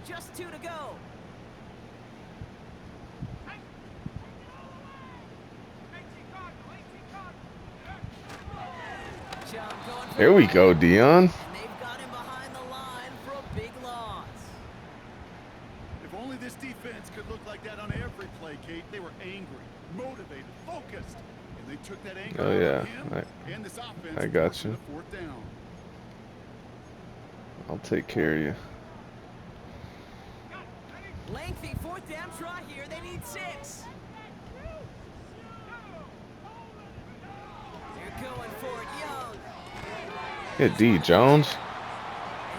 just 2 to go. Here we go, Dion. And they've got him behind the line for a big loss. If only this defense could look like that on every play, Kate. They were angry, motivated, focused, and they took that anger Oh out yeah, on him and this offense. I got you. The 4th down. I'll take care of you. Lengthy 4th down try here. They need 6. They're going for it, Young. Yeah, D. Jones. And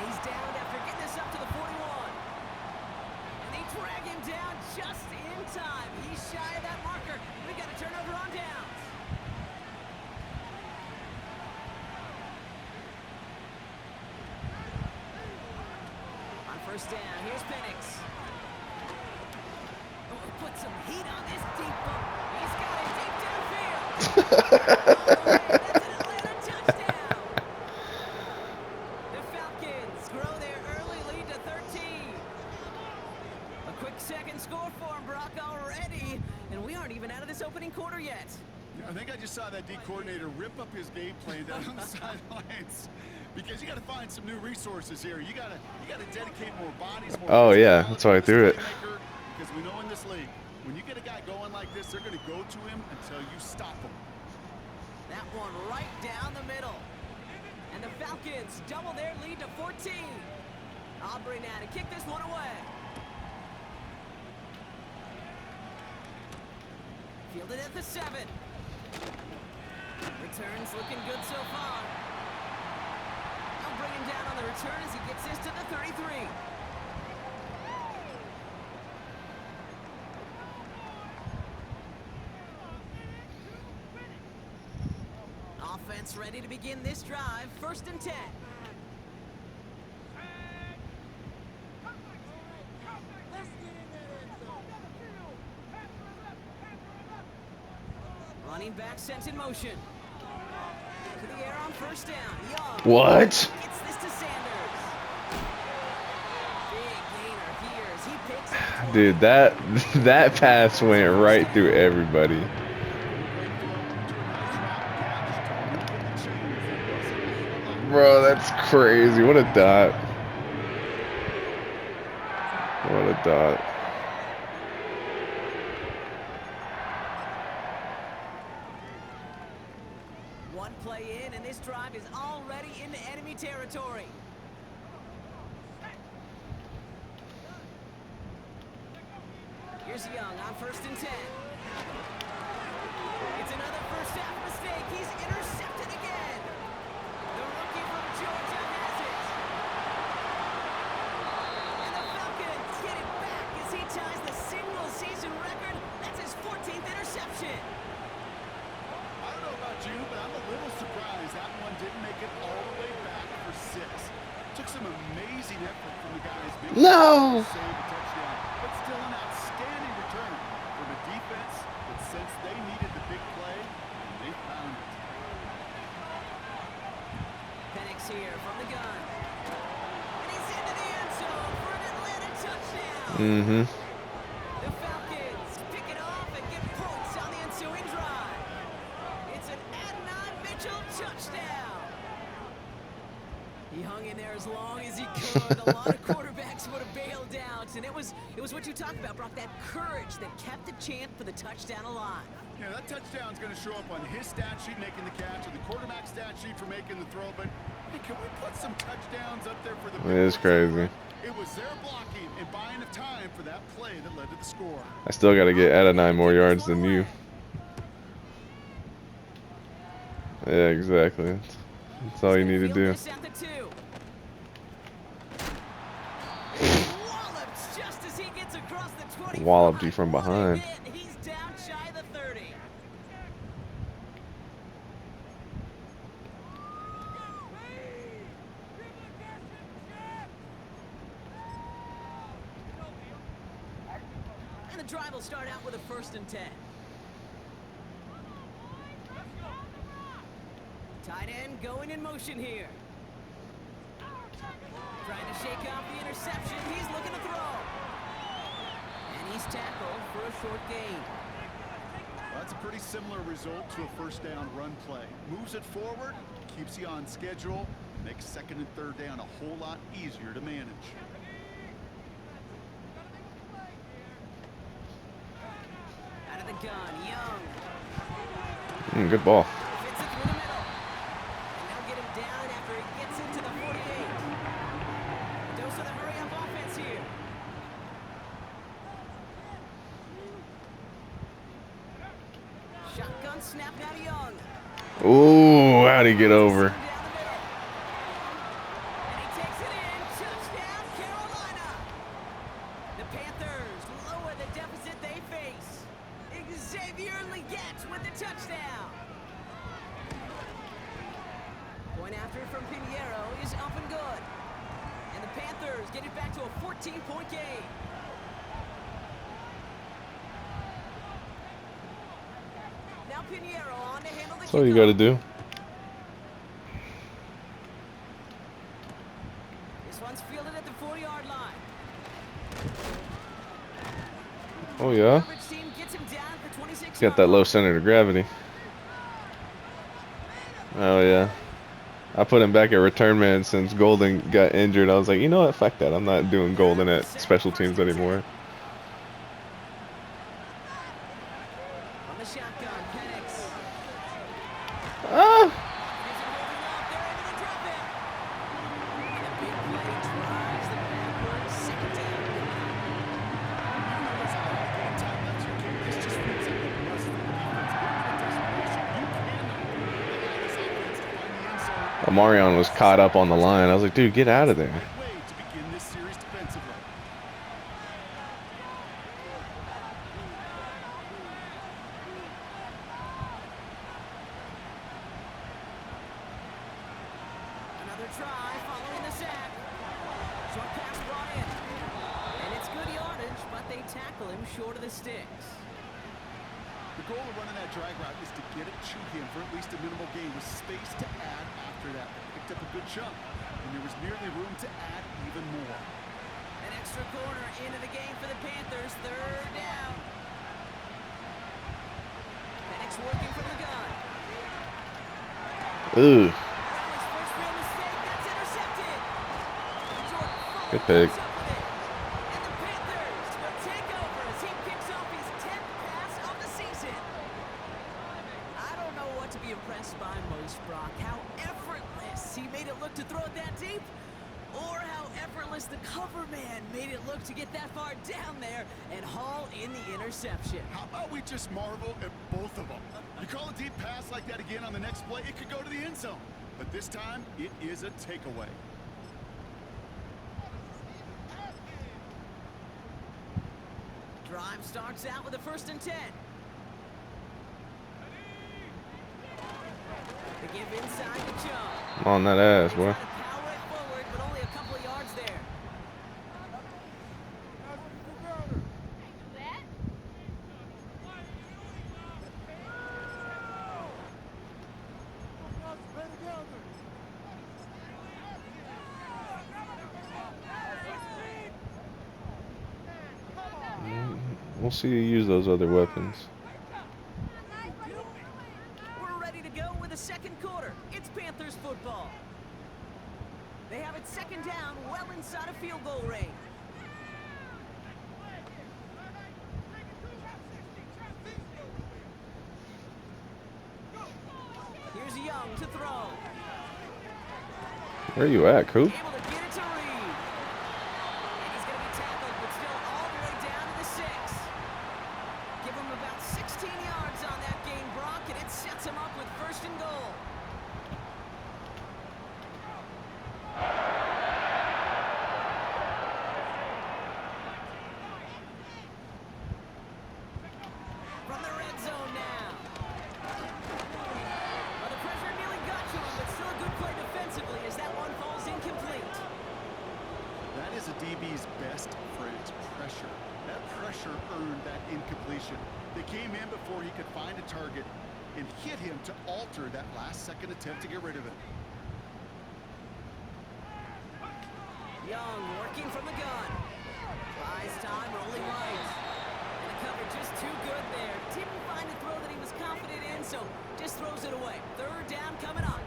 he's down after getting this up to the 41. And they drag him down just in time. He's shy of that marker. We got a turnover on downs. On 1st down, here's Penix. Oh, put some heat on this deep ball. He's got it deep downfield. All the way, that's an Atlanta touchdown. The Falcons grow their early lead to 13. A quick second score for him, Brock, already. And we aren't even out of this opening quarter yet. I think I just saw that D coordinator rip up his game plan down on the sidelines. Because you got to find some new resources here. You got to dedicate more bodies. More Oh yeah, that's why I threw it. Because we know in this league, when you get a guy going like this, they're going to go to him until you stop him. That one right down the middle. And the Falcons double their lead to 14. Aubrey now to kick this one away. Fielded at the 7. Returns looking good so far. They'll bring him down on the return as he gets this to the 33. Offense ready to begin this drive. 1st and 10. Running back sent in motion. To the air on 1st down. Young. What? Gets this to Sanders. Big gainer here as he picks up 20. Dude, that pass went right through everybody. Bro, that's crazy. What a dot. What a dot. One play in, and this drive is already into enemy territory. Here's Young on 1st and 10. It's another first half mistake. He's intercepted again. The rookie from Georgia has it. And the Falcons get it back as he ties the single-season record. That's his 14th interception. I don't know about you, but I'm a little surprised that one didn't make it all the way back for 6. Took some amazing effort from the guys. No! Save a touchdown, but still an outstanding return from a defense that since they needed the big play, they found it. Penix here from the gun. And he's into the end zone for an Atlanta touchdown. Mm-hmm. The Falcons pick it off and get points on the ensuing drive. It's an Adnan Mitchell touchdown. He hung in there as long as he could. A lot of quarterbacks would have bailed out. And it was what you talked about, Brock, that courage that kept the chant for the touchdown alive. Yeah, that touchdown's going to show up on his stat sheet making the catch or the quarterback stat sheet for making the throw. But hey, can we put some touchdowns up there for the It is crazy. It was their blocking and buying of time for that play that led to the score. I still got to get out of 9 more yards than you. Yeah, exactly. That's all you need to do. Walloped you from behind. He's down shy of the 30. And the drive will start out with a 1st and 10. Tight end going in motion here. Trying to shake off the interception. He's looking to throw. And he's tackled for a short gain. Well, that's a pretty similar result to a first down run play. Moves it forward, keeps you on schedule, makes second and third down a whole lot easier to manage. Out of the gun, Young. Good ball. Fits it through the middle. And they'll get him down after he gets into the 48. Dose of the hurry-up offense here. Shotgun snap now to Young. Ooh, how'd he get over? Down the middle. And he takes it in. Touchdown, Carolina. The Panthers lower the deficit they face. Xavier Legette with the touchdown. Point after from Pinheiro is up and good. And the Panthers get it back to a 14-point game. Now Pinheiro on to handle the That's all you got to do. This one's fielded at the 40-yard line. Oh, yeah. Coverage team gets him down at the 26-yard He's got that low line. center of gravity. Oh, yeah. I put him back at return man since Golden got injured. I was like, you know what? Fuck that. I'm not doing Golden at special teams anymore. On the shotgun, Penix. Ah! He's holding up. They're able to drop him. And a big play drives them backwards. Second down. There's a lot of game time left to your game. This just feels like a must for the defense. Get into desperation. You cannot allow this offense to find the end zone. Amarion was caught up on the line. I was like, dude, get out of there. Right way to begin this series defensively. Another try following the sack. Short pass brought in. And it's good yardage, but they tackle him short of the sticks. The goal of running that drag route is to get it to him for at least a minimal gain with space to add after that. They picked up a good chunk, and there was nearly room to add even more. An extra corner into the game for the Panthers. Third down. Penix working from the gun. Ooh, Riley's first real mistake. That's intercepted. Jordan good follows pick. up with it. And the Panthers will take over as he picks off his 10th pass of the season. I don't know what to be impressed by most, Brock. How effortless he made it look to throw it that deep, or how effortless the cover man made it look to get that far down there and haul in the interception. How about we just marvel at both of them? You call a deep pass like that again on the next play, it could go to the end zone. But this time, it is a takeaway. Drive starts out with a 1st and 10. They give inside to Joe. I'm on that ass, boy. Try to power it forward, but only a couple of yards there. We'll see you use those other weapons. We're ready to go with the second quarter. It's Panthers football. They have it second down, well inside of field goal range. Here's Young to throw. Where you at, Coop? Able to get it to Reed. And he's going to be tackled, but still all the way down to the 6. Give him about 16 yards on that gain, Brock, and it sets him up with 1st and goal. From the red zone now. Well, the pressure nearly got to him, but still a good play defensively as that one falls incomplete. That is a DB's best friend, pressure. That pressure earned that incompletion. They came in before he could find a target and hit him to alter that last-second attempt to get rid of it. Young working from the gun. Buys time, rolling right. And the cover just too good there. Didn't find a throw that he was confident in, so just throws it away. Third down coming up.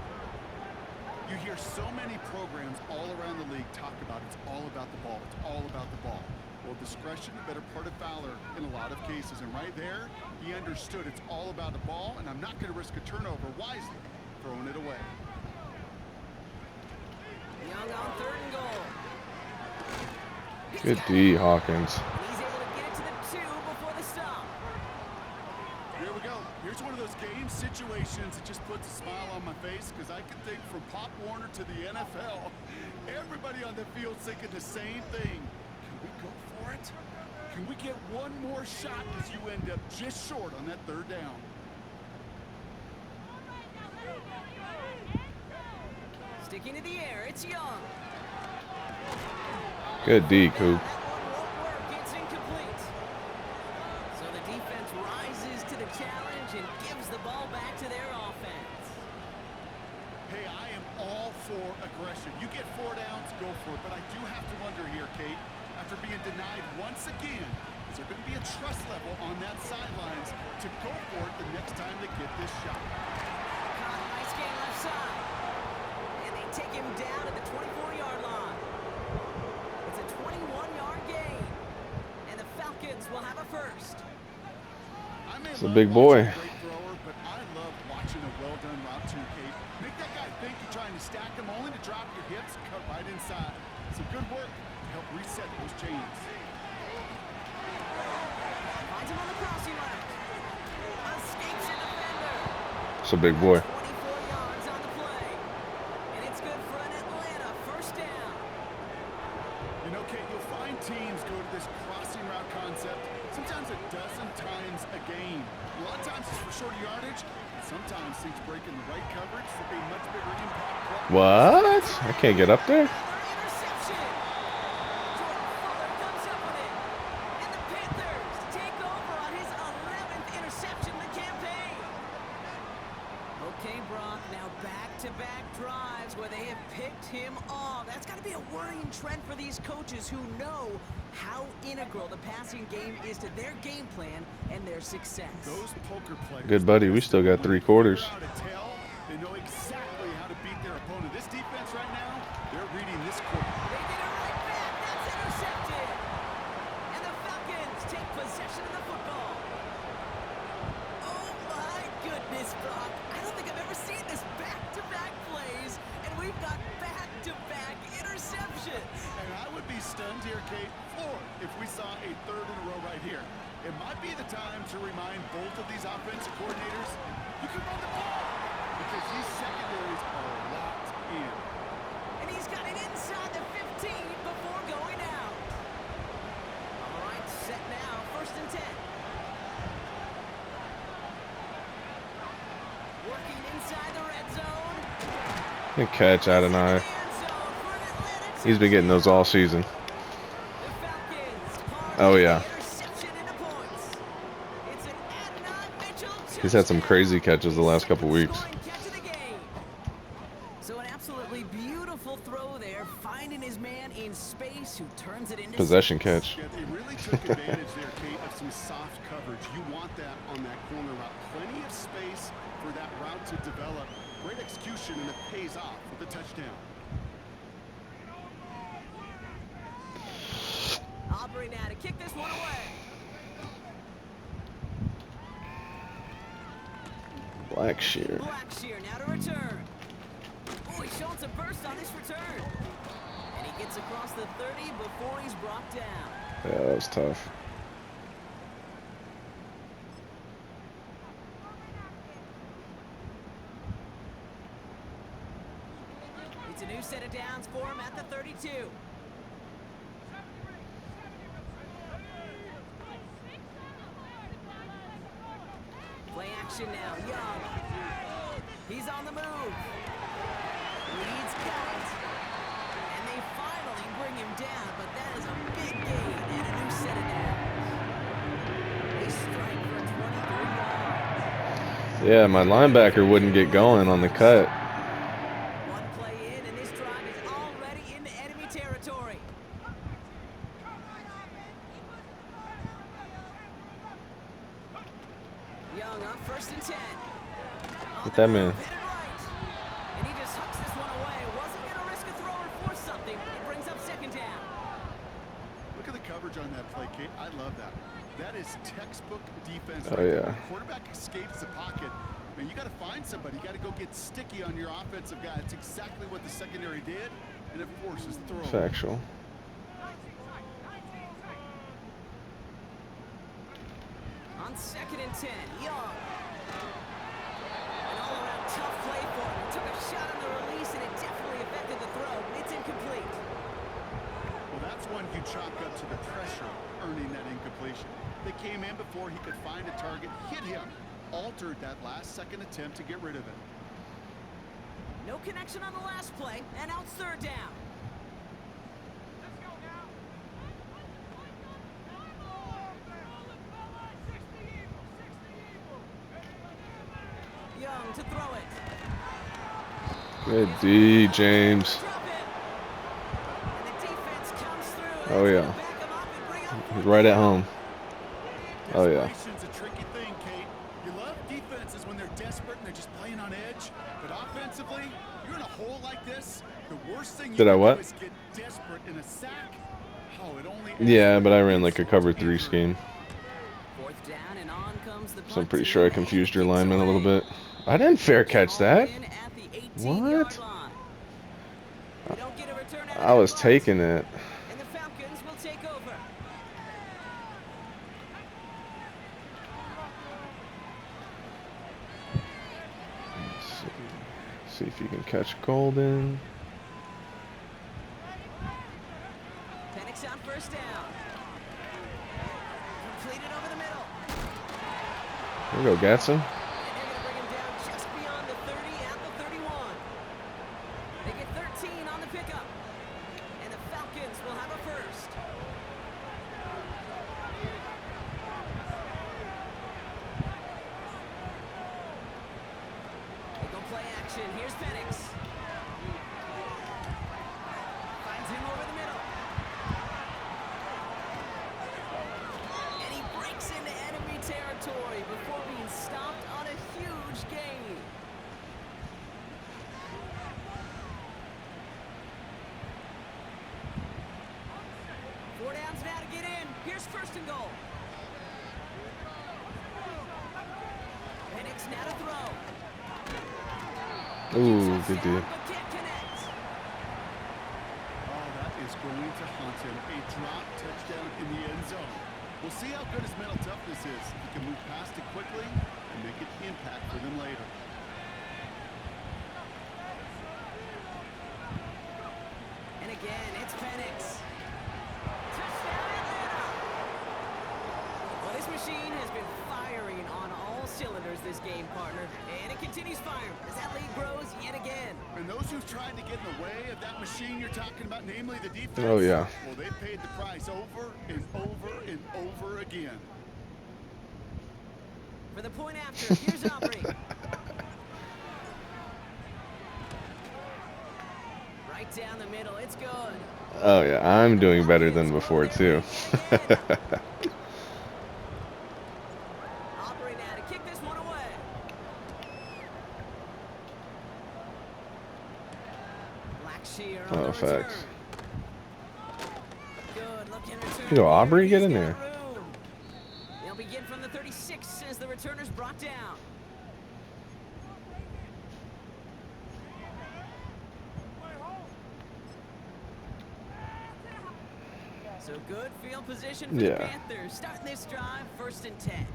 You hear so many programs all around the league talk about it's all about the ball. It's all about the ball. Well, discretion, the better part of valor in a lot of cases. And right there, he understood it's all about the ball, and I'm not going to risk a turnover wisely, throwing it away. Young on third and goal. Good D, Hawkins. And he's able to get it to the 2 before the stop. Here we go. Here's one of those game situations that just puts a smile on my face because I can think from Pop Warner to the NFL, everybody on the field thinking the same thing. Can we go for it? Can we get one more shot as you end up just short on that third down? Sticking to the air, it's Young. Good D, Coop. That one won't work, it's incomplete. So the defense rises to the challenge and gives the ball back to their offense. Hey, I am all for aggression. You get 4 downs, go for it. But I do have to wonder here, Kate, after being denied once again, is there going to be a trust level on that sidelines to go for it the next time they get this shot? Nice game left side. And they take him down at the 24-yard line. It's a 21-yard gain. And the Falcons will have a first. It's a big boy. Great thrower, but I love watching a well-done route too, Kate. Make that guy think you're trying to stack him only to drop your hips, cut right inside. Some good work to help reset those chains. Finds him on the crossing route. Escapes a defender. It's a big boy. 24 yards on the play. And it's good for an Atlanta first down. You know, Kate, you'll find teams go to this crossing route concept sometimes a dozen times a game. A lot of times it's for shorter yardage. Sometimes things break in the right coverage for a much bigger impact. What? I can't get up there? Interception. Jordan Fuller comes up with it. And the Panthers take over on his 11th interception of the campaign. Okay, Brock, now back-to-back drives where they have picked him off. That's got to be a worrying trend for these coaches who know how integral the passing game is to their game plan and their success. Those poker players, Good buddy, we still got 3 quarters. They know exactly how to beat their opponent. This defense right now, they're reading this quarter. They get it right back. That's intercepted. And the Falcons take possession of the football. Oh my goodness, Brock. I don't think I've ever seen this back-to-back plays, and we've got back-to-back interceptions. And I would be stunned here, Kate, if we saw a third in a row right here. It might be the time to remind both of these offensive coordinators, you can run the ball, because these secondaries are locked in. And he's got it inside the 15 before going out. All right, set now, first and 10. Working inside the red zone. Good catch, Adonai. He's been getting those all season. Oh, yeah. He's had some crazy catches the last couple weeks. So an absolutely beautiful throw there, finding his man in space who turns it into Possession catch. Yeah, they really took advantage there, Kate, of some soft coverage. You want that on that corner route. Plenty of space for that route to develop. Great execution, and it pays off with a touchdown. Aubrey now to kick this one away. Blackshear. Blackshear now to return. Oh, he's showing some burst on this return. And he gets across the 30 before he's brought down. Yeah, that was tough. It's a new set of downs for him at the 32. Play action now, Young. He's on the move. Leeds got it. And they finally bring him down, but that is a big gain and a new set of downs. A strike for 23 yards. Yeah, my linebacker wouldn't get going on the cut. One play in, and this drive is already into enemy territory. territory. Young on 1st and 10. Get that man. Hit it right. And he just hucks this one away. Wasn't going to risk a throw or force something. It brings up 2nd down. Look at the coverage on that play, Kate. I love that. That is textbook defense. Oh, right there. yeah. When the quarterback escapes the pocket, man, you got to find somebody. You got to go get sticky on your offensive guy. That's exactly what the secondary did, and it forces the throw. Factual. On 2nd and 10, Young. An all-around tough play for him. He took a shot on the release, and it definitely affected the throw. It's incomplete. Well, that's one you chalk up to the pressure earning that incompletion. They came in before he could find a target, hit him, altered that last-second attempt to get rid of it. No connection on the last play, and out 3rd down. Young to throw it. Good D, James. Drop it. And the defense comes through. Oh, yeah. Back him up and bring up He's right at home. Oh, yeah. Desperation's a tricky thing, Kate. You love defenses when they're desperate and they're just playing on edge. But offensively, you're in a hole like this. The worst thing you Did I can what? do is get desperate in a sack. Oh, it only Yeah, but I ran like a cover 3 scheme. 4th down and on comes the So I'm punt pretty team, sure I and confused it your kicks lineman a little away. bit. I didn't fair catch that. Ball in at the 18-yard What? line. We don't get a return out of I was that punt, taking it. and the Falcons will take over. See if you can catch Golden. Penix on 1st down. Completed over the middle. There we go, Gatson. And they're going to bring him down just beyond the 30 at the 31. They get 13 on the pickup. And the Falcons will have a 1st. They go play action. Here's Penix. Finds him over the middle. And he breaks into enemy territory before being stopped on a huge gain. Four downs now to get in. Here's 1st and goal. Penix now to throw. Ooh, good Touchdown, D. but can't connect. Oh, that is going to haunt him. A drop touchdown in the end zone. We'll see how good his mental toughness is. He can move past it quickly and make an impact for them later. And again, it's Penix. Touchdown, Atlanta! Well, this machine has been firing on all cylinders this game, partner. And it continues firing as that lead grows yet again. And those who've tried to get in the way of that machine you're talking about, namely the defense, Oh, yeah. well, they've paid the price over and over and over again. For the point after, here's Aubrey. Right down the middle, it's good. Oh, yeah. I'm doing better than before, too. Aubrey now to kick this one away. Black Shear on Oh, the return. facts. Good looking return. You go, Aubrey, get in He's there. got room. They'll begin from the 36 as the returner's brought down. So good field position for the Yeah. Panthers. Starting this drive, 1st and 10.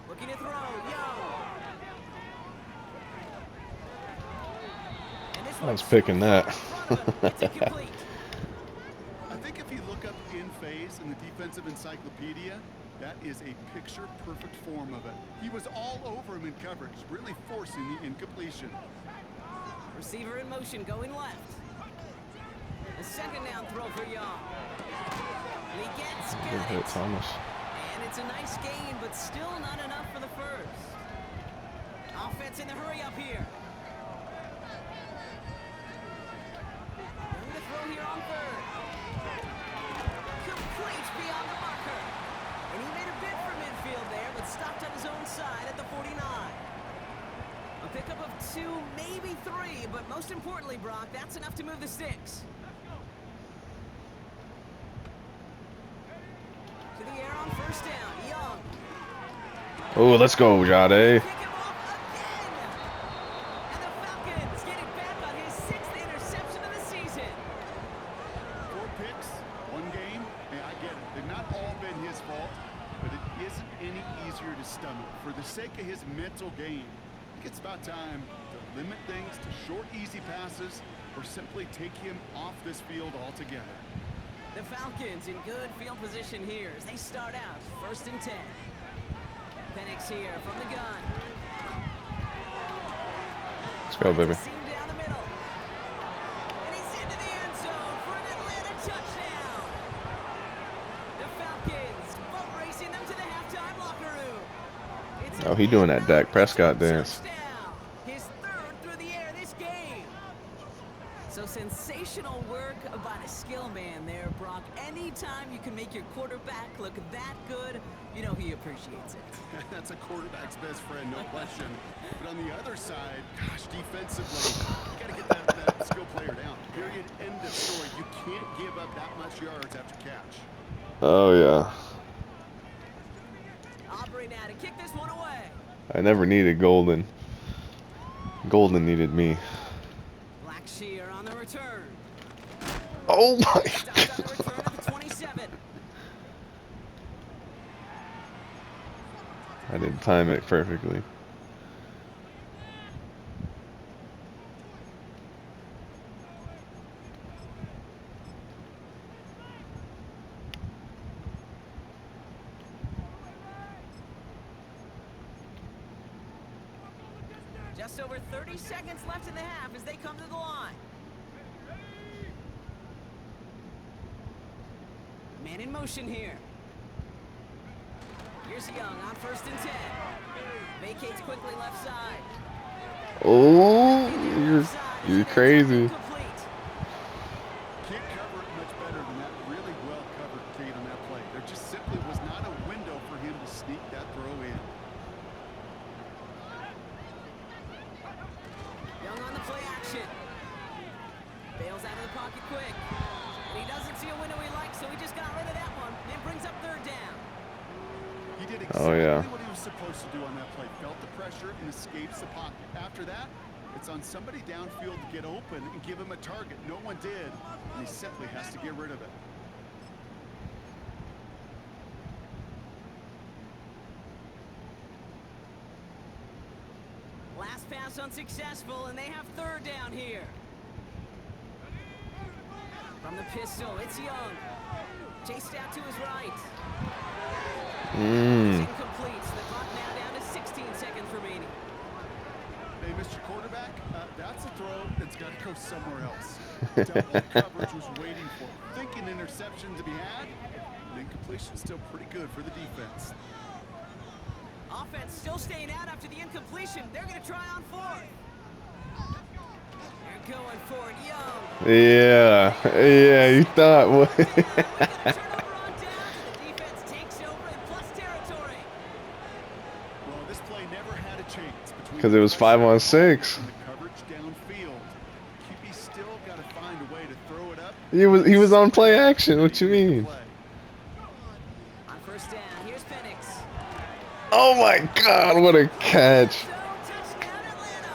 Looking to throw, Young. And this I was one's picking that. in front of him. It's incomplete. I think if you look up in phase in the defensive encyclopedia, that is a picture-perfect form of it. He was all over him in coverage, really forcing the incompletion. Receiver in motion, going left. A 2nd down throw for Young. And he gets Good got hit, it. Thomas. And it's It's a nice gain, but still not enough for the first. Offense in the hurry up here. Going to throw here on third. Complete beyond the marker. And he made a bid for midfield there, but stopped on his own side at the 49. A pickup of 2, maybe 3, but most importantly, Brock, that's enough to move the sticks. To the air on first down, Young. Oh, let's go, Jade. Kick him off again. And the Falcons get it back on his 6th interception of the season. 4 picks, 1 game. Hey, I get it. They've not all been his fault, but it isn't any easier to stomach. For the sake of his mental game, I think it's about time to limit things to short, easy passes or simply take him off this field altogether. The Falcons in good field position here as they start out 1st and 10. Penix here from the gun. Let's go, baby. Seam down the middle. And he's into the end zone for an Atlanta touchdown. The Falcons boat racing them to the halftime locker room. It's Oh, he doing that Dak Prescott dance. touchdown. His 3rd through the air this game. So sensational work by a skill man there, Brock. Anytime you can make your quarterback look that good, you know he appreciates it. That's a quarterback's best friend, no question. But on the other side, gosh, defensively, you got to get that skill player down. Period. End of story. You can't give up that much yards after catch. Oh, yeah. Aubrey now to kick this one away. I never needed Golden. Golden needed me. Blackshear on the return. Oh, my Stopped on the return at the 27. I didn't time it perfectly. Just over 30 seconds left in the half as they come to the line. Man in motion here. Here's Young on 1st and 10. Vacates quickly left side. Oh, you're crazy. Complete. Can't cover it much better than that. Really well covered, Kate, on that play. There just simply was not a window for him to sneak that throw in. Young on the play action. Bails out of the pocket quick. And he doesn't see a window he likes, so he just got rid of that one. And brings up 3rd down. He did exactly yeah. what he was supposed to do on that play. Felt the pressure and escapes the pocket. After that, it's on somebody downfield to get open and give him a target. No one did, and he simply has to get rid of it. Last pass unsuccessful, and they have 3rd down here. From the pistol, it's Young. Chased out to his right. Incomplete. So the clock now down to 16 seconds remaining. Hey, Mr. Quarterback, that's a throw that's got to go somewhere else. Double coverage was waiting for him. Thinking interception to be had, and incompletion still pretty good for the defense. Offense still staying out after the incompletion. They're going to try on 4th. They're going for it, Young. Yeah, you thought what? Well, this play never had a chance between Because it was 5-on-6. and the coverage downfield. QB still got to find a way to throw it up. He was on play action. What you mean? Play. On 1st down, here's Penix. Oh my God! What a catch! Touchdown, Atlanta.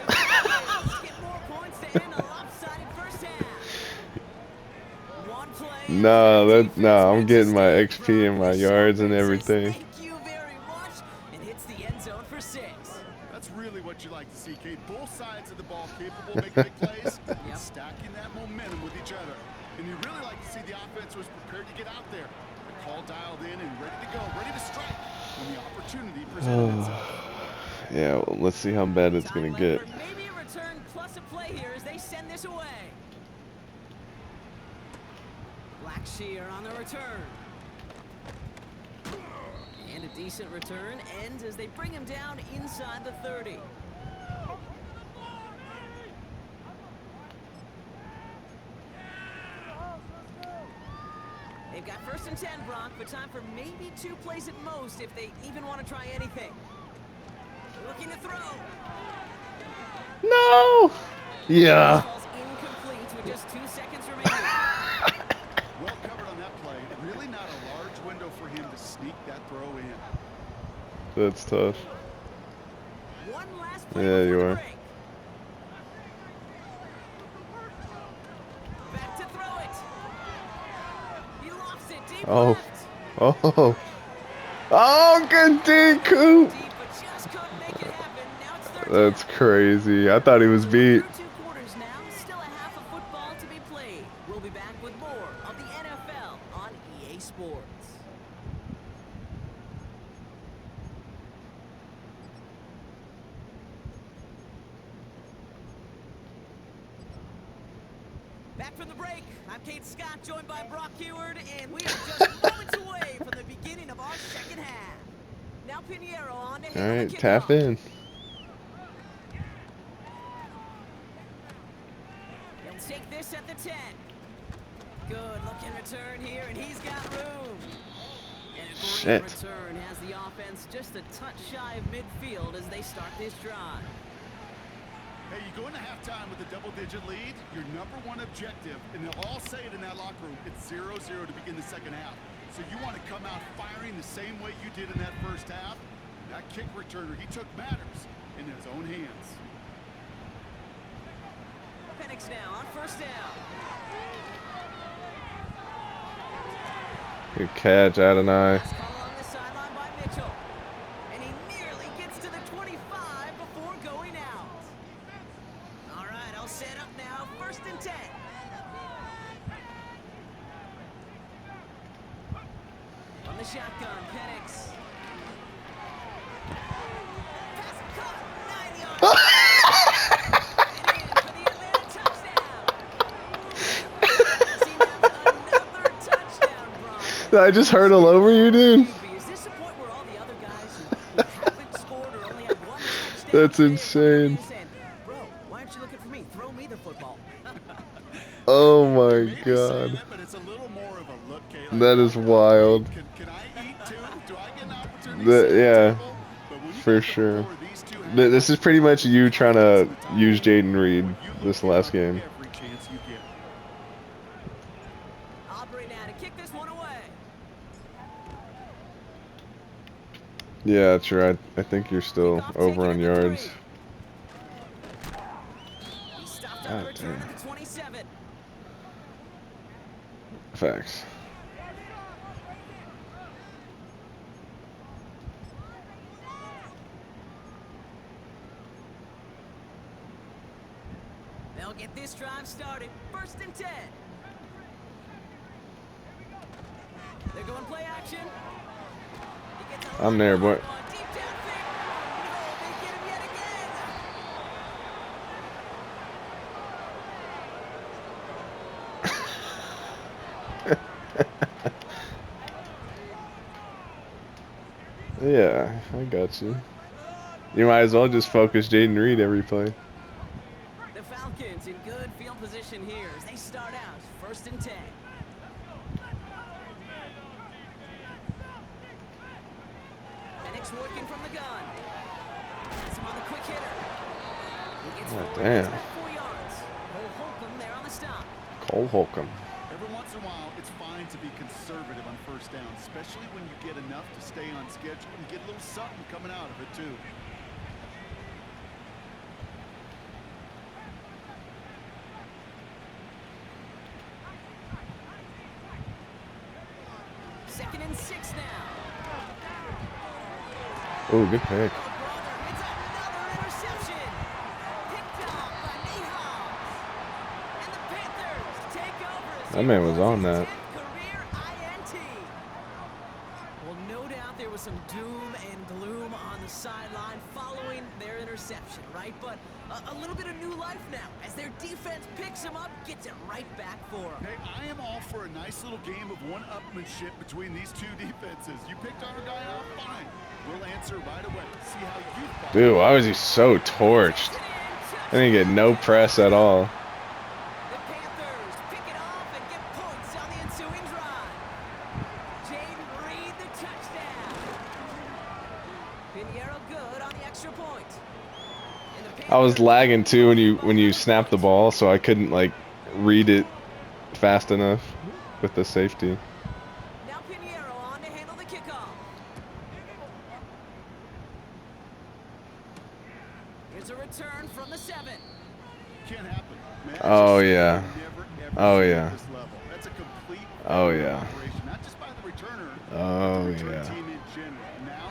The Falcons get more points to end a lopsided first half. One play. No, I'm getting my XP and my yards and everything. Thank you very much, and hits the end zone for 6. That's really what you like to see, Kate. Both sides of the ball capable of making big plays and stacking that momentum with each other. And you really like to see the offense was prepared to get out there. The call dialed in and ready to go, ready to strike when the opportunity presented itself. Yeah, well, let's see how bad it's gonna get. Maybe a return plus a play here as they send this away. Blackshear on the return. The decent return ends as they bring him down inside the 30. They've got 1st and 10, Brock, but time for maybe 2 plays at most if they even want to try anything. Looking to throw. No! Yeah. This ball's incomplete with just 2 seconds remaining. Well covered on that play. Really not a large window for him to sneak that throw in. That's tough. One last play Yeah, you before the are. break. Back to throw it. He lofts it deep Oh. left. Oh. Oh, good D, Coop. Deep, but just couldn't make it happen. Now it's 3rd That's down. crazy. I thought he was beat. Through 2 quarters now, still a half of football to be played. We'll be back with more of the NFL on EA Sports. Back from the break, I'm Kate Scott, joined by Brock Heward, and we are just moments away from the beginning of our 2nd half. Now Pinheiro on to All handle right, the tap kickoff. in. He'll take this at the 10. Good looking return here, and he's got room. And a great Shit. return has the offense just a touch shy of midfield as they start this drive. Hey, you go into halftime with a double-digit lead, your #1 objective, and they'll all say it in that locker room, it's 0-0 to begin the 2nd half. So you want to come out firing the same way you did in that 1st half. That kick returner, he took matters in his own hands. Penix now on 1st down. Good catch, Adonai. Pass caught along the sideline by Mitchell. And he nearly gets to the 25 before going out. All right, I'll set up now. 1st and 10. From the shotgun, Penix. Pass caught, 9 yards. And in for the Atlanta touchdown. Team has another touchdown, Brock. I just hurdle over you, dude. Is this the point where all the other guys who haven't scored or only have 1 touchdown That's today are insane. saying, bro, why aren't you looking for me? Throw me the football. Oh my Maybe god. saying it, but it's a little more of a look, Kate. That is wild. Can I eat too? Do I get an opportunity? The- to sit at the yeah, table? But when you for got the sure. floor, these two have This is pretty much you trying to use Jaden Reed you this look last at game. every chance you get. Aubrey now to kick this one away. Yeah, that's right. I think you're still Kickoff over taken on at the yards. 3. He stopped on God the return damn. at the 27. Facts. They'll get this drive started. 1st and 10. They're going play action. He gets a I'm there, boy. deep downfield. No, they get him yet again. Yeah, I got you. You might as well just focus Jaden Reed every play. The Falcons in good field position here as they start out 1st and 10. Penix working from the gun. That's him on the quick hitter. He gets Oh, forward, damn. gets back 4 yards. Cole Holcomb there on the stop. Cole Holcomb. Every once in a while, it's fine to be conservative on 1st down, especially when you get enough to stay on schedule and get a little something coming out of it, too. Second and 6 now. Oh, good pick. Oh, brother, it's another interception. Picked off by Nehal. And the Panthers take over. As That he man was rolls on his that. 10th career INT. Well, no doubt there was some doom and gloom on the sideline following their interception, right? But a little bit of new life now as their defense picks him up, gets it right back for him. Hey, I am all for a nice little game of one-upmanship between these two defenses. You picked our guy out, fine. We'll answer right away. See how you follow. Dude, why was he so torched? I didn't get no press at all. The Panthers pick it off and get points on the ensuing drive. Jaden Reed, the touchdown. Pinheiro good on the extra point. And the I was Panthers- lagging too when you snapped the ball, so I couldn't like read it fast enough with the safety. Now Pinheiro on to handle the kickoff. Here's a return from the 7. Can't happen. Man, Oh, that's just yeah. never, ever Oh, seen yeah. at this level. That's a complete Oh, failure yeah. operation, not just by the returner, Oh, but the return yeah. team in general. Now,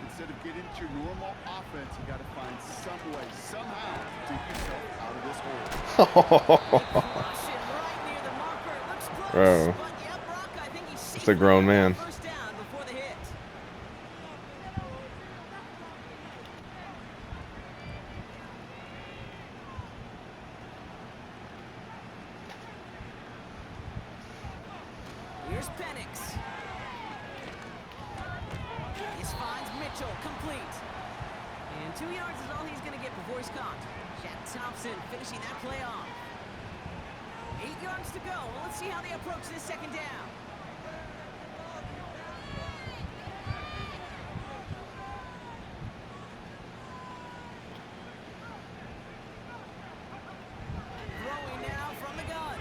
instead of getting to your normal offense, you got to find some way, somehow, to dig yourself out of this hole. Crush it right near the marker. It looks close, Bro. but yeah, Brock, I think he's It's a grown man. first down before the hit. Here's Penix. This finds Mitchell complete. And 2 yards is all he's going to get before he's caught. Shaq Thompson finishing that play off. 8 yards to go. Well, let's see how they approach this second down. Throwing now from the gun.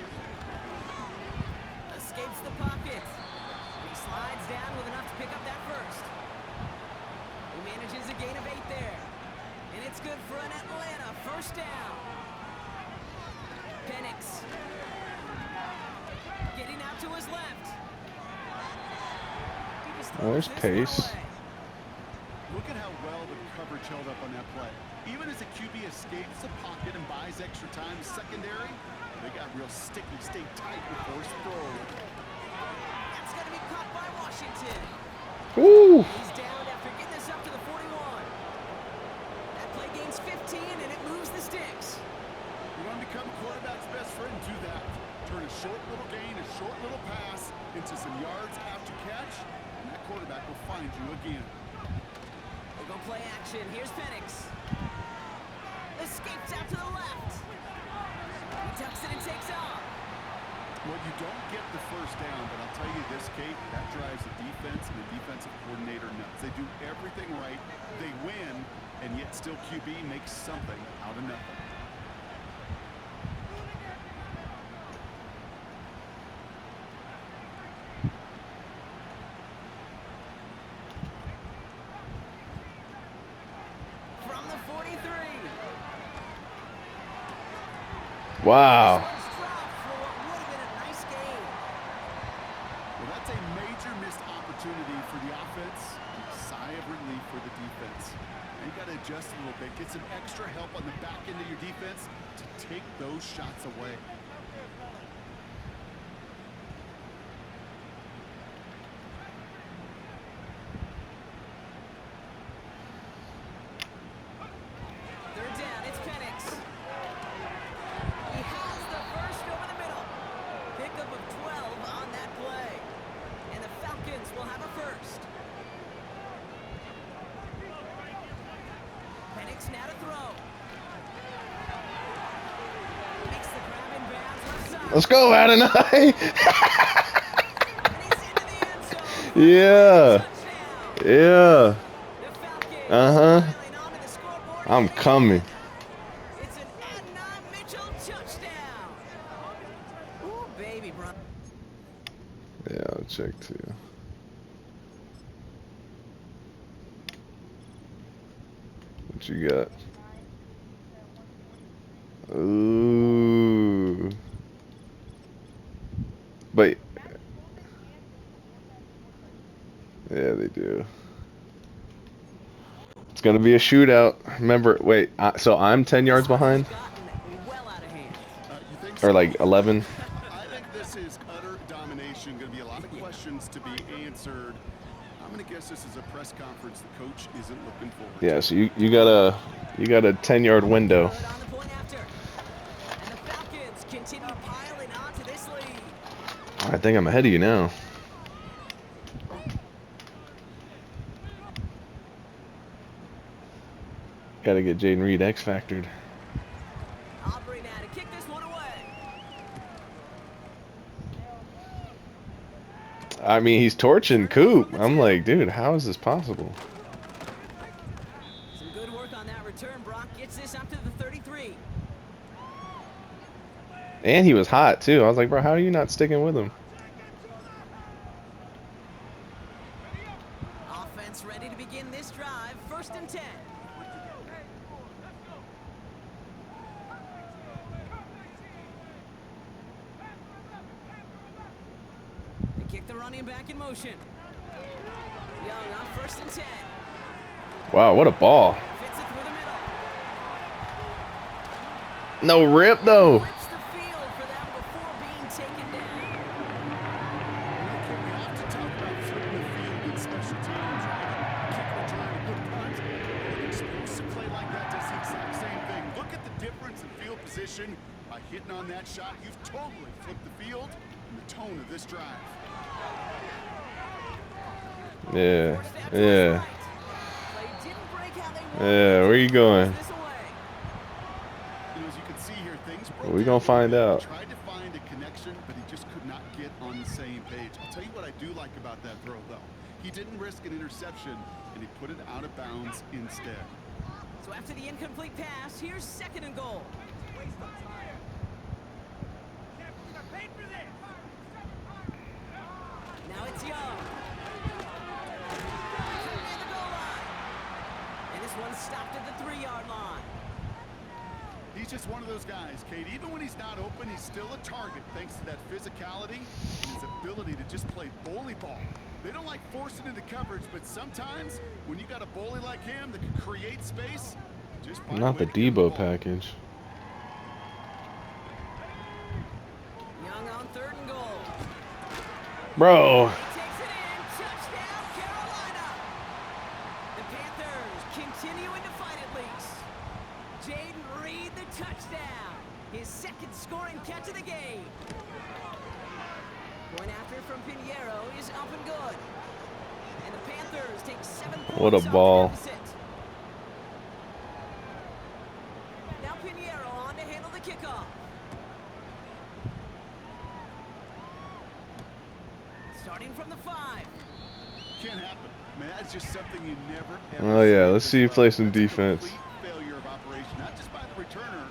Escapes the pocket. And he slides down with enough to pick up that first. He manages a gain of 8 there. And it's good for an Atlanta first down. Penix. Getting out to his left. He just Oh, there's throws this pace. one away. Look at how well the coverage held up on that play. Even as a QB escapes the pocket and buys extra time secondary, they got real sticky, stay tight before his throw. That's going to be caught by Washington. Woo! He's down after getting this up to the 41. That play gains 15 and it moves the sticks. You want to become a quarterback's best friend? Do that. Turn a short little gain, a short little pass into some yards after catch, and that quarterback will find you again. They go play action. Here's Penix. Escapes out to the left. He tucks it and takes off. Well, you don't get the first down, but I'll tell you this, Kate, that drives the defense and the defensive coordinator nuts. They do everything right, they win, and yet still QB makes something out of nothing. From the 43. Wow. This one's dropped for what would have been a nice game. Well, that's a major missed opportunity for the offense, and a sigh of relief for the defense. Now you got to adjust a little bit, get some extra help on the back end of your defense to take those shots away. Third down, it's Penix. He has the first over the middle. Pickup of 12 on that play. And the Falcons will have a first. Penix now to throw. Makes the grab in bounds left side. Let's go, Adonai! And he's into the end zone. Yeah. Touchdown. Yeah. The Falcons Uh-huh. piling onto the scoreboard I'm again. coming. It's an Adonai Mitchell touchdown. Ooh, baby, bro. Yeah, I'll check too. What you got? Ooh. But yeah, they do. It's gonna be a shootout. Remember, wait. So I'm 10 yards behind, Gotten well out of hand. You think or so? like 11. I think this is utter domination. Going to be a lot of questions to be answered. I'm gonna guess this is a press conference the coach isn't looking forward to. Yeah, so you got a 10-yard window. Good on the point after. And the Falcons continue piling onto this lead. I think I'm ahead of you now. Got to get Jaden Reed X-factored. Aubrey now to kick this one away. I mean, he's torching Coop. I'm like, dude, how is this possible? Some good work on that return. Brock gets this up to the 33. And he was hot, too. I was like, bro, how are you not sticking with him? Offense ready to begin this drive. 1st and 10. They kick the running back in motion. Young on 1st and 10. Wow, what a ball. Fits it through the middle. No rip, though. Flips the field for them before being taken down. Okay, we have to talk about flipping the field in special teams, right? Kick return, good punt. An explosive play like that does the exact same thing. Look at the difference in field position. By hitting on that shot, you've totally flipped the field and the tone of this drive. Yeah, Forced out to his yeah, right. Play didn't break how they wanted. yeah. Where you going? This away. You know, as you can see here, things broke We down gonna a find little out. bit. He tried to find a connection, but he just could not get on the same page. I'll tell you what I do like about that throw, though. He didn't risk an interception, and he put it out of bounds instead. So after the incomplete pass, here's 2nd and goal. Now it's Young. Near the goal line. And this one's stopped at the 3-yard line. He's just one of those guys, Kate. Even when he's not open, he's still a target thanks to that physicality and his ability to just play bully ball. They don't like forcing into coverage, but sometimes when you got a bully like him that can create space, just find a Not way the to get him Debo ball. package. Young on 3rd and goal. Bro. He takes it in. Touchdown, Carolina. The Panthers continuing to fight at least. Jaden Reed the touchdown. His 2nd scoring catch of the game. Point after from Pinheiro is up and good. And the Panthers take 7 points What a off the ball. deficit. Now Pinheiro on to handle the kickoff. Starting from the 5. Can't happen. Man, that's just something you never ever Oh, yeah, see let's this see you well. play some That's a defense. complete failure of operation, not just by the returner,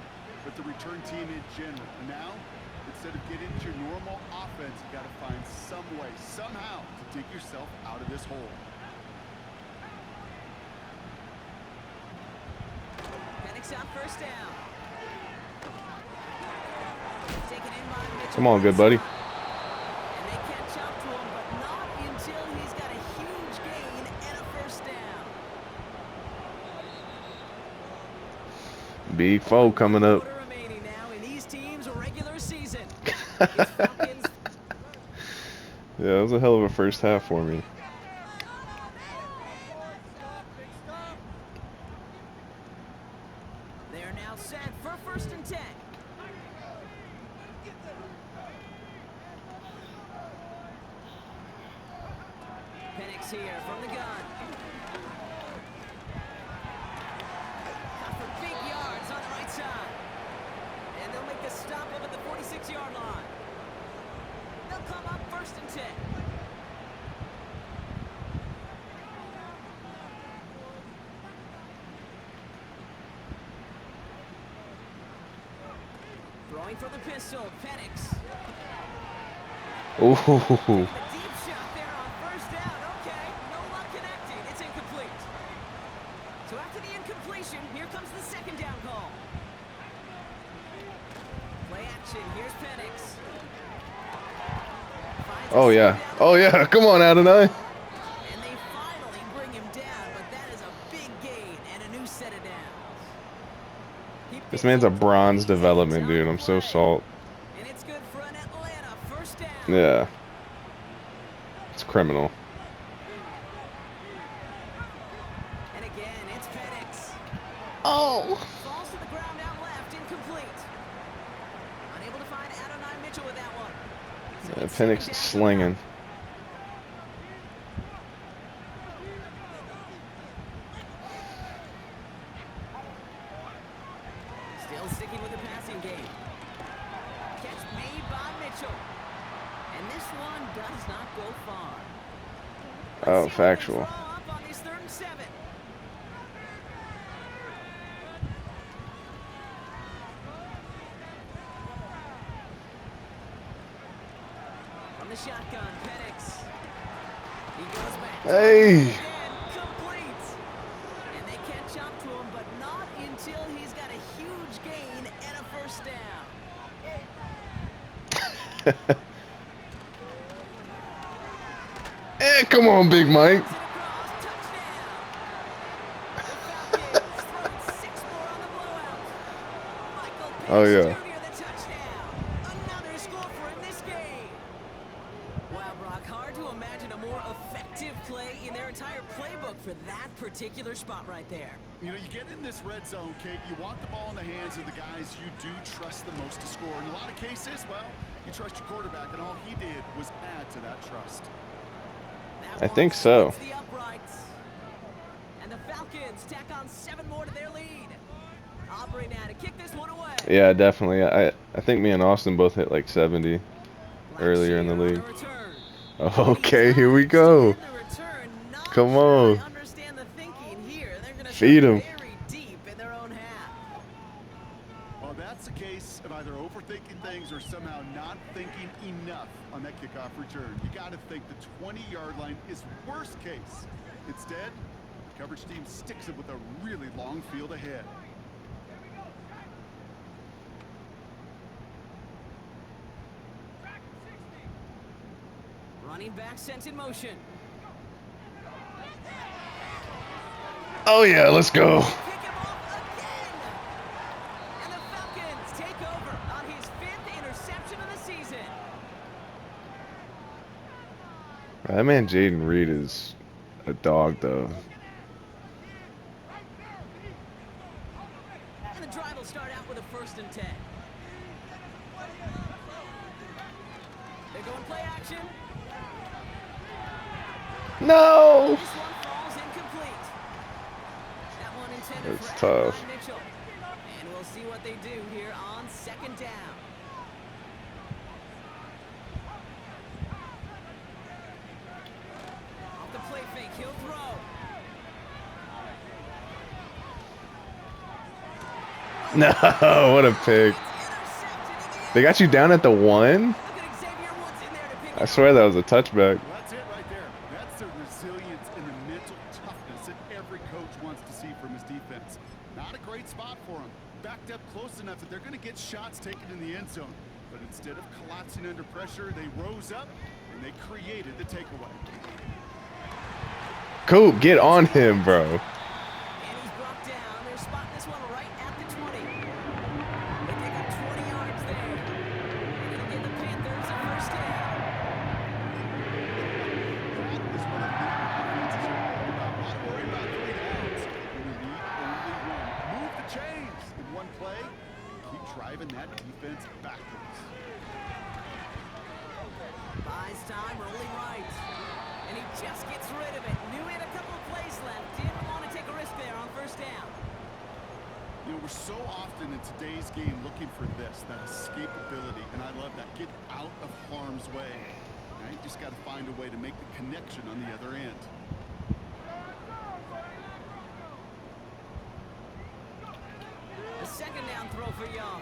but the return team in general. And now, instead of getting into your normal offense, you got to find some way, somehow, to dig yourself out of this hole. Penix on 1st down. Taken in by Mitchell. Come on, good buddy. And they catch up to him, but not until he's got a huge gain and a 1st down. Big foe coming up. Quarter remaining now in these teams' regular season. It's Falcons. Yeah, that was a hell of a first half for me. They're now set for 1st and 10. Penix here from the gun. Got for big yards on the right side. And they'll make the stop up at the 46-yard line. They'll come up 1st and 10. Throwing for the pistol, Penix. Ooh. The deep shot there on 1st down. Okay, no luck connecting. It's incomplete. So after the incompletion, here comes the 2nd down call. Play action. Here's Penix. Finds a Oh, yeah. second down. Oh, yeah. Come on, Adonai. And they finally bring him down, but that is a big gain and a new set of downs. He This picks man's a up 20 bronze yards development, on dude. the I'm so play. salt. And it's good for an Atlanta 1st down. Yeah. It's criminal. Oh! Falls to the ground out left, incomplete. Unable to find Adonai Mitchell with that one. So Yeah, it's second Penix down coming slinging. up. Still sticking with the passing game. Catch made by Mitchell. And this one does not go far. Oh, Let's see what they draw factual. up on this 3rd and 7. From the shotgun, Penix. He goes back. Hey! Again, complete. And they catch up to him, but not until he's got a huge gain and a 1st down. Come on, Big Mike. It across, touchdown. The Falcons throwing 6 more on the blowout. Michael Oh, Penix yeah. Jr. the touchdown. Another score for him this game. Wow, Brock, hard to imagine a more effective play in their entire playbook for that particular spot right there. You know, you get in this red zone, Kate, you want the ball in the hands of the guys you do trust the most to score. In a lot of cases, well, you trust your quarterback, and all he did was add to that trust. That I one think so. splits the uprights. And the Falcons tack on 7 more to their lead. Aubrey now to kick this one away. Yeah, definitely. I think me and Austin both hit like 70 earlier in the Blackshear on league. a return. Okay, here we He go. dodged, and the return, not Come sure on. I understand the thinking here. They're gonna Feed start 'em. very deep in their own half. Well, that's a case of either overthinking things or somehow not thinking enough on that kickoff return. You got to think the 20-yard line is worst case. Instead, the coverage team sticks it with a really long field ahead. Running back sent in motion. Oh, yeah, let's go. Kick him off again. And the Falcons take over on his 5th interception of the season. That man Jaden Reed is a dog, though. And the drive will start out with a 1st and 10. They're going play action. No! This one falls incomplete. That one intended That's for tough. Adonai Mitchell. And we'll see what they do here on 2nd down. Off the play fake, he'll throw. No, what a pick. It's intercepted in the They end. got you down at the 1? Look at Xavier Woods in there to pick I it swear up. that was a touchback. Well, that's it right there. That's the resilience and the mental toughness that every coach wants to see from his defense. Not a great spot for him. Backed up close enough that they're going to get shots taken in the end zone. But instead of collapsing under pressure, they rose up and they created the takeaway. Coop, get on him, bro. And he's brought down. They're spotting this one right at the 20. They pick up 20 yards there. And it'll give the Panthers a 1st down. That is what a good offense is all about. Not worry about 3 downs. When you need only one. Move the chains in one play. Keep driving that defense backwards. Buys time, rolling right. And he just gets rid of it. Knew he had a couple of plays left. Didn't want to take a risk there on 1st down. You know, we're so often in today's game looking for this, that escapability, and I love that. Get out of harm's way. Now you just got to find a way to make the connection on the other end. The 2nd down throw for Young.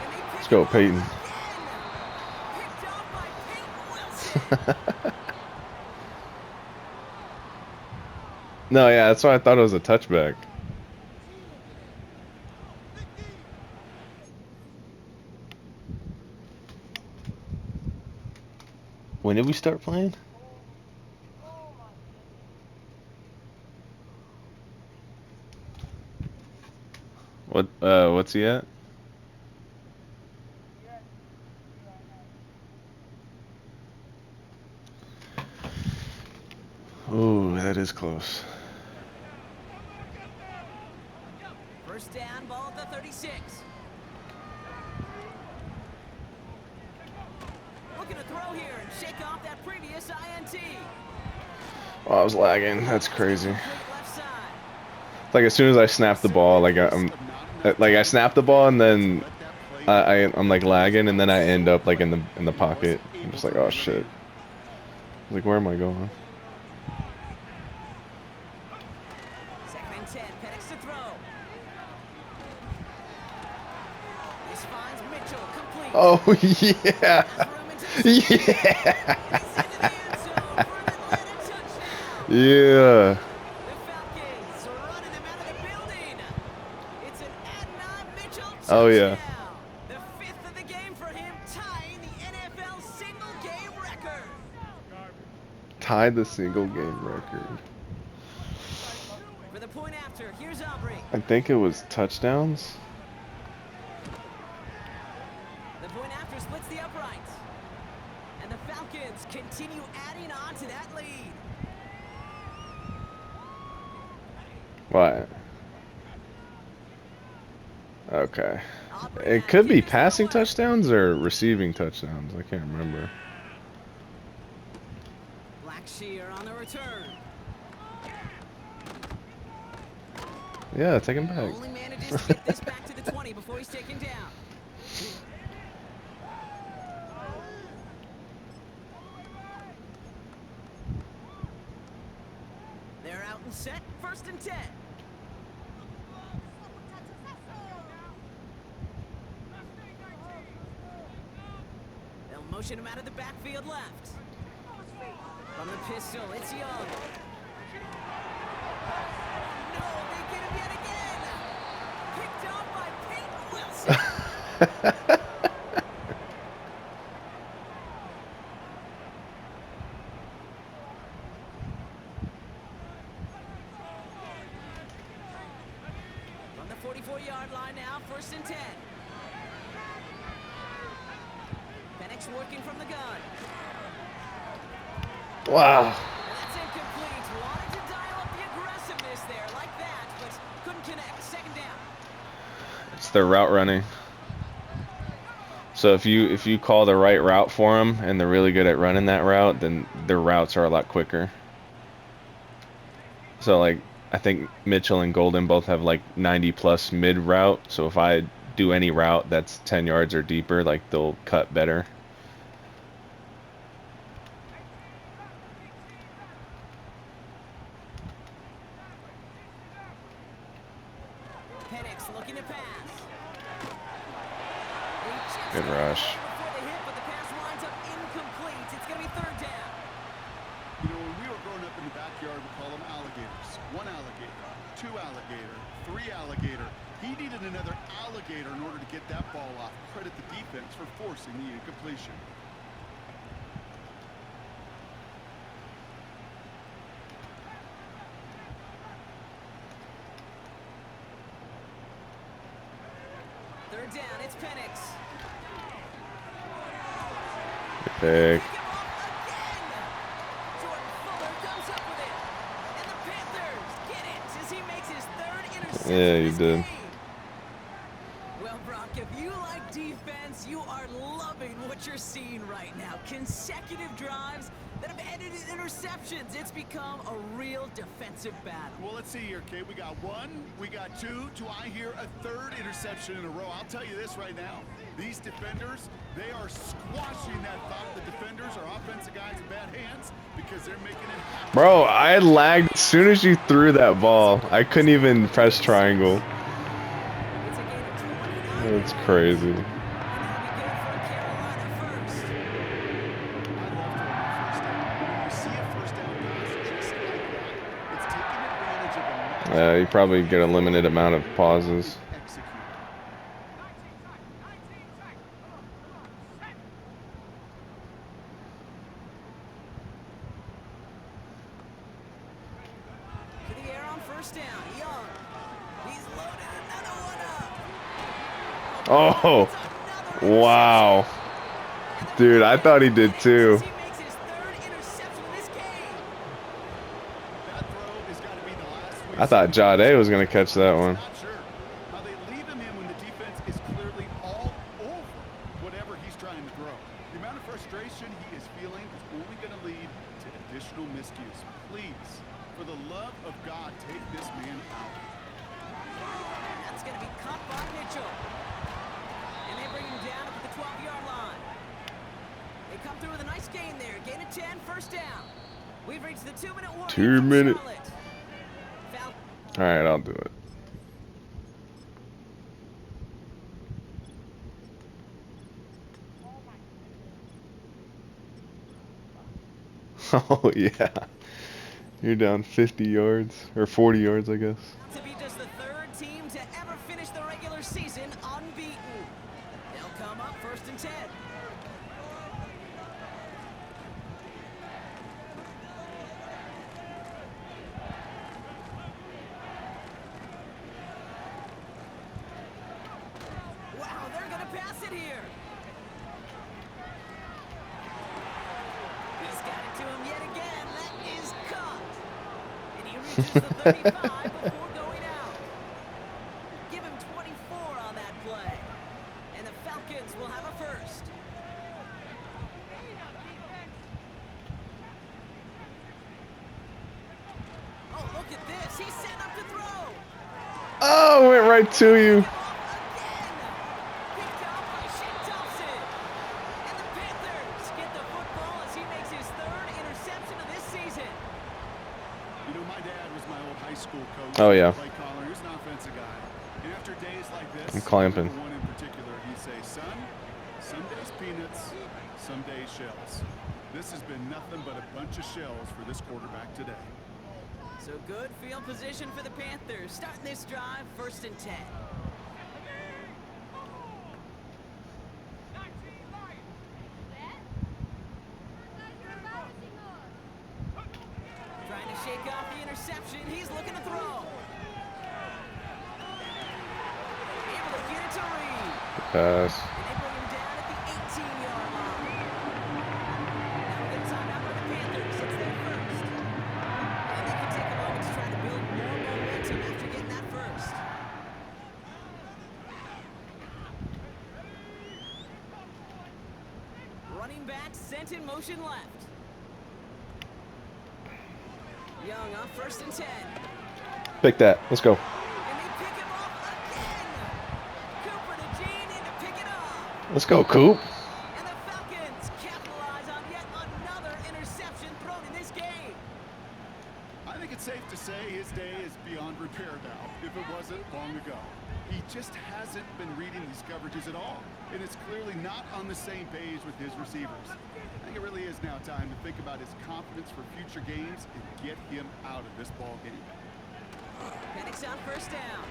And they pick Let's go, him off Peyton. again. Picked off by Peyton Wilson. No, yeah, that's why I thought it was a touchback. When did we start playing? What's he at? Ooh, that is close. First down, ball at the 36. Looking to throw here and shake off that previous INT. Oh, I was lagging. That's crazy. Complete left side. Like as soon as I snap the ball, like I snap the ball and then I'm like lagging and then I end up like in the pocket. I'm just like, oh shit. I was like, where am I going? Second and 10, Penix to throw. This finds Mitchell, complete. Oh yeah. Has room into the Yeah. He's into the end zone for an Atlanta touchdown. Yeah. The Falcons are running them out of the building. It's an Adnan Mitchell touchdown. Oh, yeah. The fifth of the game for him, tying the NFL single game record. Tied the single game record. For the point after, here's Aubrey. I think it was touchdowns. The point after splits the uprights. And the Falcons continue adding on to that lead. What? Okay. Aubrey It could be kick is passing going. touchdowns or receiving touchdowns. I can't remember. Blackshear on the return. Yeah, take him back. Only manages to get this back to the 20 before he's taken down. They're out and set, first and 10. They'll motion him out of the backfield left. From the pistol, it's Young. No, they get him yet again. Picked off by Peyton Wilson. From the 44-yard line now, first and 10. Penix working from the gun. Wow. That's incomplete. Wanted to dial up the aggressiveness there like that, but couldn't connect. Second down. It's their route running. So if you call the right route for them and they're really good at running that route, then their routes are a lot quicker. So like I think Mitchell and Golden both have like 90 plus mid route. So if I do any route that's 10 yards or deeper, like they'll cut better. Penix looking to pass. Good rush. Before they hit, but the pass winds up incomplete. It's going to be third down. You know, when we were growing up in the backyard, we call them alligators. One alligator, two alligator, three alligator. He needed another alligator in order to get that ball off. Credit the defense for forcing the incompletion. Third down, it's Penix. Pick. Pick him off again. Jordan Fuller comes up with it. And the Panthers get it as he makes his third interception. Yeah, you of this did. game. Well, Brock, if you like defense, you are loving what you're seeing right now. Consecutive drives that have ended in interceptions. It's become a real defensive battle. Well, let's see here, Kate. We got one, we got two. Do I hear a third interception in a row? I'll tell you this right now. These defenders, they are squashing that thought the defenders are offensive guys in bad hands because they're making it happen. Bro, I lagged as soon as you threw that ball. I couldn't even press triangle. It's a gain of 29. That's crazy. And that'll be good for Carolina first. I love throwing a first down. When you see a first down pass just like that, it's taking advantage of a matchup. Yeah, you probably get a limited amount of pauses. Execute. To the air on first down. Young. He's loaded another one up. Oh, It's another wow. interception. And the Dude, I thought he did too. He makes his third interception of this game. That throw has got to be the last we I thought Jade was going to catch that one. Not sure. additional miscues. Please, for the love of God, take this man out. That's going to be caught by Mitchell. And they bring him down at the 12-yard line. They come through with a nice gain there. Gain of 10, first down. We've reached the 2-minute warning. 2 minutes. Foul. All right, I'll do it. Oh yeah, you're down 50 yards or 40 yards, I guess. To be just the third team to ever finish the regular season unbeaten. They'll come up first and 10. Wow, they're gonna pass it here. He's got it to him yet again. That is caught. And he reaches the 35 before going out. Give him 24 on that play. And the Falcons will have a first. Oh, look at this. He's set up to throw. Oh, went right to you. Oh yeah. He's an offensive guy. And after days like this, I'm clamping. one in particular, he'd say, son, some days peanuts, some days shells. This has been nothing but a bunch of shells for this quarterback today. So good field position for the Panthers. Starting this drive, first and 10. Trying to shake off the interception. He's looking to throw. Able to get it to Reed. Pass. And they bring him down at the 18-yard line. Now we get a timeout by the Panthers. It's their first. And they can take a moment to try to build more momentum after getting that first. Running back sent in motion left. Young on first and 10. Pick that. Let's go. And they pick him off again. Cooper to Gene in to pick it off. Let's go, Coop. And the Falcons capitalize on yet another interception thrown in this game. I think it's safe to say his day is beyond repair now, if it wasn't long ago. He just hasn't been reading these coverages at all, and it's clearly not on the same page with his receivers. I think it really is now time to think about his confidence for future games and get him out of this ball game. Penix on first down.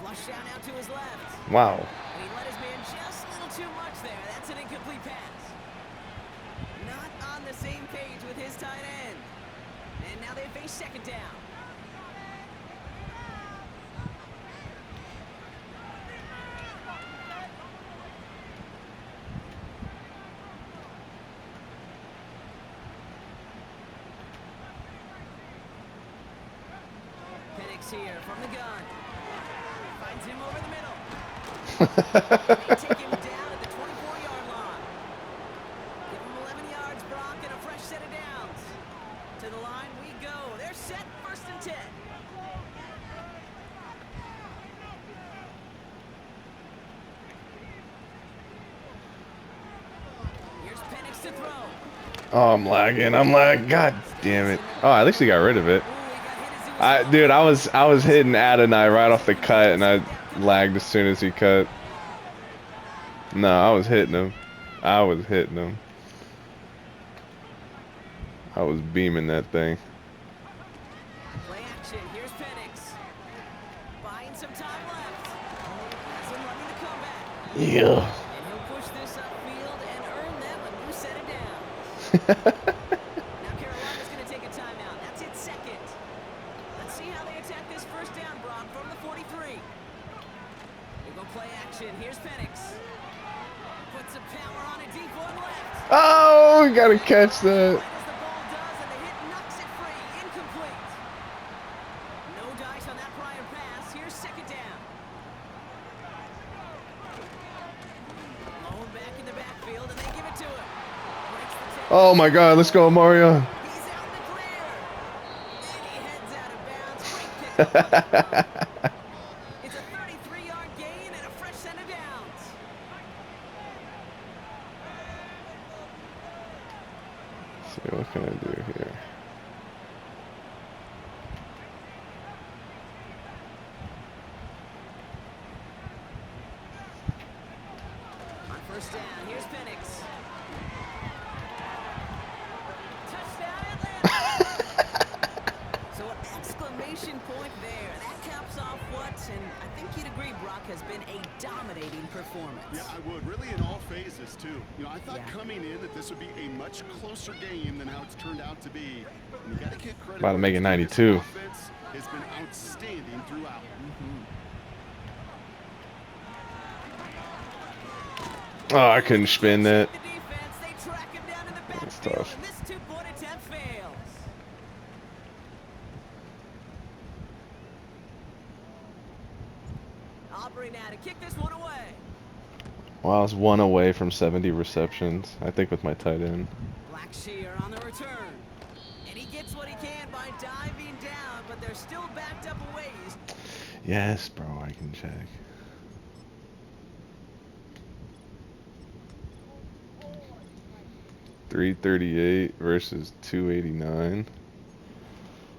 Flush down out to his left. Wow. And he let his man just a little too much there. That's an incomplete pass. Not on the same page with his tight end. And now they face second down. Penix here from the gun. Finds him over the middle. They take him down at the 24-yard line. Give him 11 yards, Brock, and a fresh set of downs. To the line we go. They're set, first and 10. Here's Penix to throw. Oh, I'm lagging. God damn it. Oh, at least he got rid of it. Ooh, he got hit as he was Dude, I was hitting Adonai right off the cut, and I lagged as soon as he cut. No, I was hitting him. I was beaming that thing. play action. Here's Penix. Buying some time left. Has him running the comeback. Yeah. And he'll push this upfield and earn them a new set of downs. Now Carolina's going to take a timeout. That's its second. Let's see how they attack this first down, Brock, from the 43. They go play action. Here's Penix. Puts some power on it deep one left. Oh, we gotta catch that. Right as the ball does, and the hit knocks it free. Incomplete. No dice on that prior pass. Here's second down. Lone back in the backfield, and they give it to him. Breaks the Oh my God, let's go, Mario. He's out in the clear. And he heads out of bounds. Great pickup on that run. It's a 33-yard gain and a fresh set of downs. See, what can I do here? On first down, here's Penix. Touchdown, Atlanta! So an exclamation point there. That caps off what, and I think you'd agree, Brock, has been a dominating performance. Yeah, I would. Really in all phases, too. You know, I thought Yeah. coming in that this would be a much closer game than how it's turned out to be. And you got to give credit. About to make it where it's due. 92. This offense has been outstanding throughout. Oh, I couldn't spin that. The defense, they track him down in the That's backfield, tough. and this two-point attempt fails. Aubrey now to kick this one away. Well, I was 1 away from 70 receptions. I think with my tight end. Blackshear on the return. And he gets what he can by diving down, but they're still backed up a ways. Yes, bro, I can check. .338 versus 289.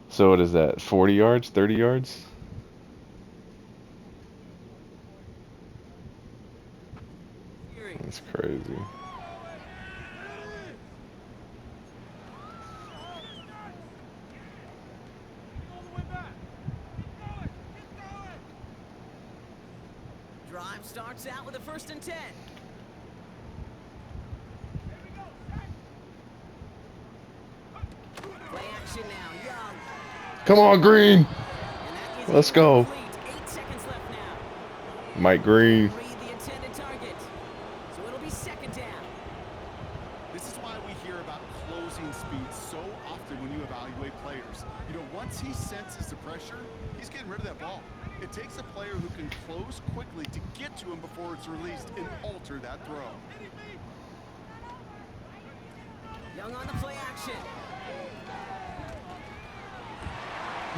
So what is that? 40 yards? 30 yards? That's crazy. Drive starts out with a 1st and 10. Play action now, Young. Come on, Green. And that is Let's go. incomplete. 8 seconds left now. Mike Green. Read the intended target. So it'll be 2nd down. This is why we hear about closing speed so often when you evaluate players. You know, once he senses the pressure, he's getting rid of that ball. It takes a player who can close quickly to get to him before it's released and alter that throw. Young on the play action.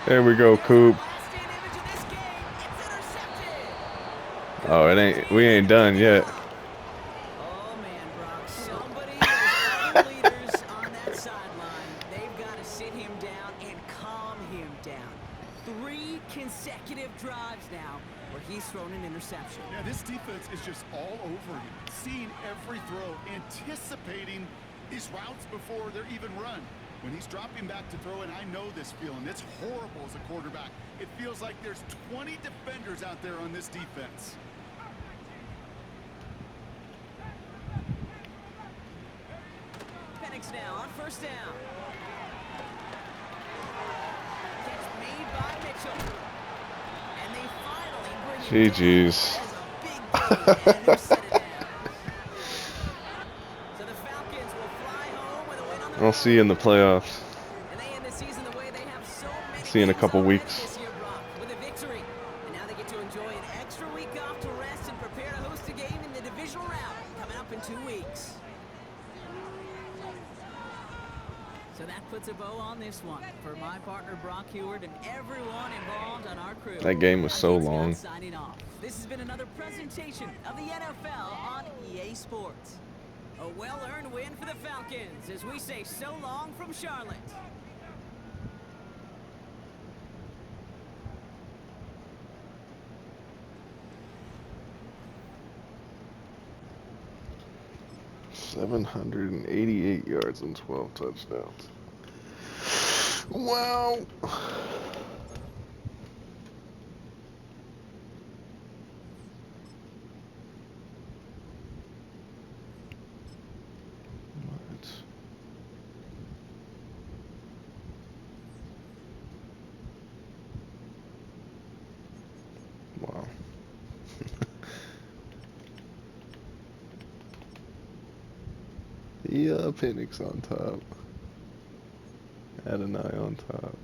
There we go, Coop. Last in image of this game. It's intercepted. Oh, it ain't. We ain't done yet. Oh man, Brock. Somebody, those other leaders on that sideline, they've got to sit him down and calm him down. 3 consecutive drives now where he's thrown an interception. Yeah, this defense is just all over him, seeing every throw, anticipating his routes before they're even run. When he's dropping back to throw, and I know this feeling, it's horrible as a quarterback. It feels like there's 20 defenders out there on this defense. Penix now on 1st down. Catch made by Mitchell. And they finally bring it GG's. down as a big gain and who set it down. So the Falcons will fly home with a win on the I'll road. see you in the playoffs. And they end the season the way they have so many See you in a games couple already weeks. this year, Brock, with a victory. And now they get to enjoy an extra week off to rest and prepare to host a game in the divisional round coming up in 2 weeks. So that puts a bow on this one. For my partner Brock Heward and everyone involved on our crew. That game was so I'm Gates Scott long. Signing off. This has been another presentation of the NFL on EA Sports. A well-earned win for the Falcons as we say so long from Charlotte. .788 yards and 12 touchdowns. Wow. Wow. Yeah, Penix on top. Add an eye on top.